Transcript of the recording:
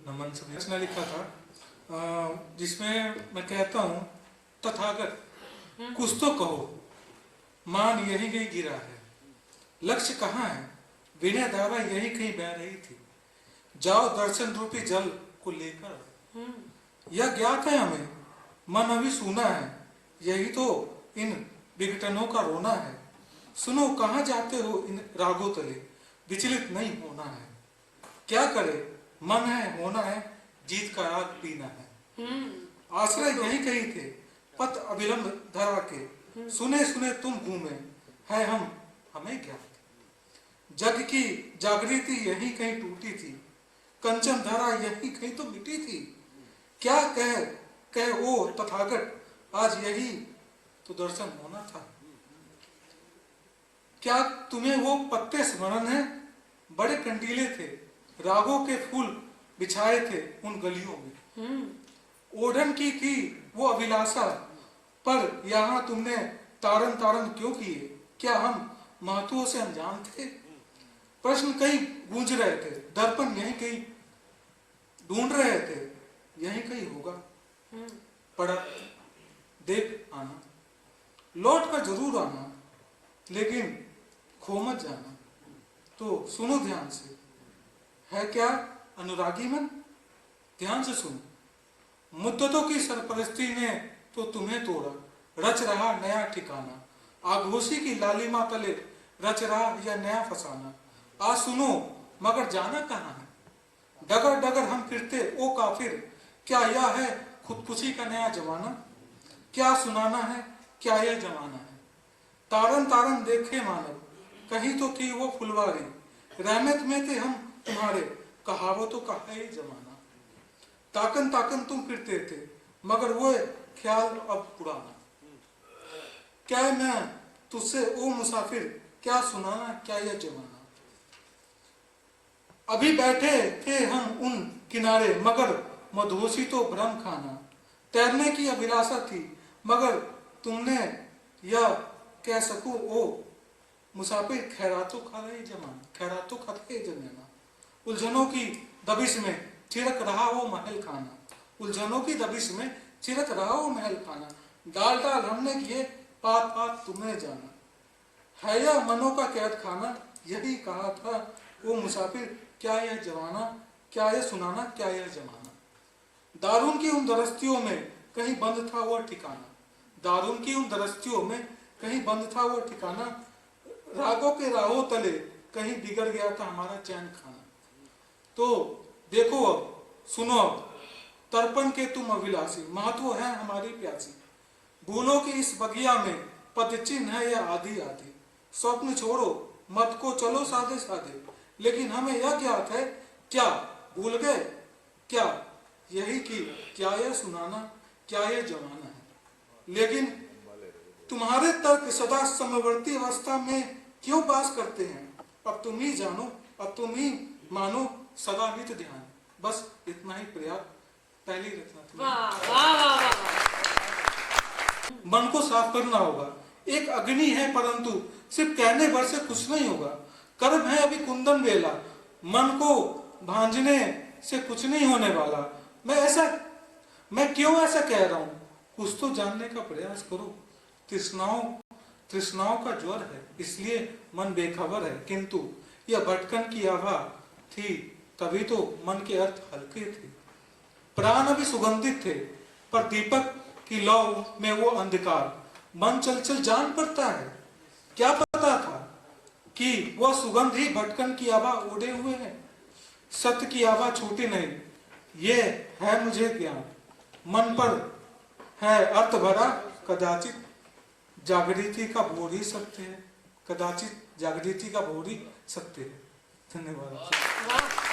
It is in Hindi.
नमन सभी ने लिखा था जिसमें मैं कहता हूँ तथागत कुछ तो कहो, मान यही कहीं गिरा है, लक्ष्य कहाँ है, विनय धारा यही कहीं बह रही थी, जाओ दर्शन रूपी जल को लेकर। यह ज्ञात है हमें, मन अभी सूना है, यही तो इन विघटनों का रोना है। सुनो कहाँ जाते हो इन रागों तले, विचलित नहीं होना है। क्या करे मन है होना है, जीत का राग पीना है। आश्रय यही कहीं थे, पथ अविलंब धरा के, सुने सुने तुम घूमे, है हम हमें क्या। जग की जागृति यही कहीं टूटी थी, कंचन धरा यही कहीं तो मिटी थी। क्या कह ओ तथागत, आज यही तो दर्शन होना था। क्या तुम्हें वो पत्ते स्मरण है, बड़े कंटीले थे, रागों के फूल बिछाए थे उन गलियों में। ओढ़न की थी वो अभिलाषा, पर यहाँ तुमने तारन तारन क्यों किए, क्या हम महत्वों से अनजान थे। प्रश्न कहीं गूंज रहे थे, दर्पण यहीं कहीं ढूंढ रहे थे, यहीं कहीं होगा। पड़ा देख आना, लौट कर जरूर आना, लेकिन खो मत जाना। तो सुनो ध्यान से, है क्या अनुरागी मन, ध्यान से सुनो। मुद्दतों की सरपरस्ती ने तो तुम्हें तोड़ा, रच रहा नया ठिकाना, आगोशी की लालिमा तले रच रहा यह नया फसाना। आज सुनो मगर जाना कहाँ है, डगर डगर हम फिरते ओ काफिर, क्या यह है खुदकुशी का नया जमाना। क्या सुनाना है, क्या यह जमाना है। तारन तारन देखे मानव, कहीं तो थी वो फुलवारी, रहमत में थे हम तुम्हारे, कहावतों का है ये जमाना। ताकन ताकन तुम फिरते थे, मगर वो ख्याल अब पुराना। क्या मैं तुझसे ओ मुसाफिर, क्या सुनाना क्या यह जमाना। अभी बैठे थे हम उन किनारे, मगर मधोसी तो भ्रम खाना। तैरने की अभिलाषा थी, मगर तुमने यह कह सको ओ मुसाफिर, खैरातों खा रहे जमाना, खैरातों खाते जमाना। उलझनों की दबिश में चिरक रहा वो महल खाना, उलझनों की दबिश में चिरक रहा वो महल खाना। डाल डाल हमने किए, पात पात तुमने जाना, है यह मनों का कैद खाना। यही कहा था वो मुसाफिर, क्या यह जमाना, क्या यह सुनाना, क्या यह जमाना। दारुन की उन दरस्तियों में कहीं बंद था वो ठिकाना, दारुन की उन दरस्तियों में कहीं बंद था वो ठिकाना। रागों के राहों तले कहीं बिगड़ गया था हमारा चैन खाना। तो देखो अब सुनो अब, तर्पण के तुम अभिलाषी, महत्व है हमारी प्यासी। भूलों की इस बगिया में पद चिन्ह है यह आदि आदि। स्वप्न छोड़ो मत को चलो सादे सादे, लेकिन हमें यह ज्ञात है, क्या भूल गए क्या यही कि क्या यह सुनाना, क्या यह जमाना है। लेकिन तुम्हारे तर्क सदा समवर्ती अवस्था में क्यों बास करते हैं। अब तुम ही जानो, अब तुम ही मानो, सदा नित ध्यान। बस इतना ही पर्याप्त, पहली रचना थी। मन को साफ करना होगा, एक अग्नि है परंतु सिर्फ कहने भर से कुछ नहीं होगा। कर्म है अभी कुंदन बेला, मन को भांजने से कुछ नहीं होने वाला। मैं क्यों ऐसा कह रहा हूँ, कुछ तो जानने का प्रयास करो। तृष्णाओं का ज्वर है, इसलिए मन बेखबर है, किंतु यह भटकन की आभा थी, तभी तो मन के अर्थ हल्के थे। प्राण अभी सुगंधित थे, पर दीपक की लौ में वो अंधकार। मन चल चल जान पड़ता है, क्या पता था कि वह सुगंध ही भटकन की आभा ओढ़े हुए है। सत्य की आभा छूटी नहीं, ये है मुझे ज्ञान। मन पर है अर्थ भरा, कदाचित जागृति का भोर ही सत्य है, कदाचित जागृति का भोर ही सत्य है। धन्यवाद।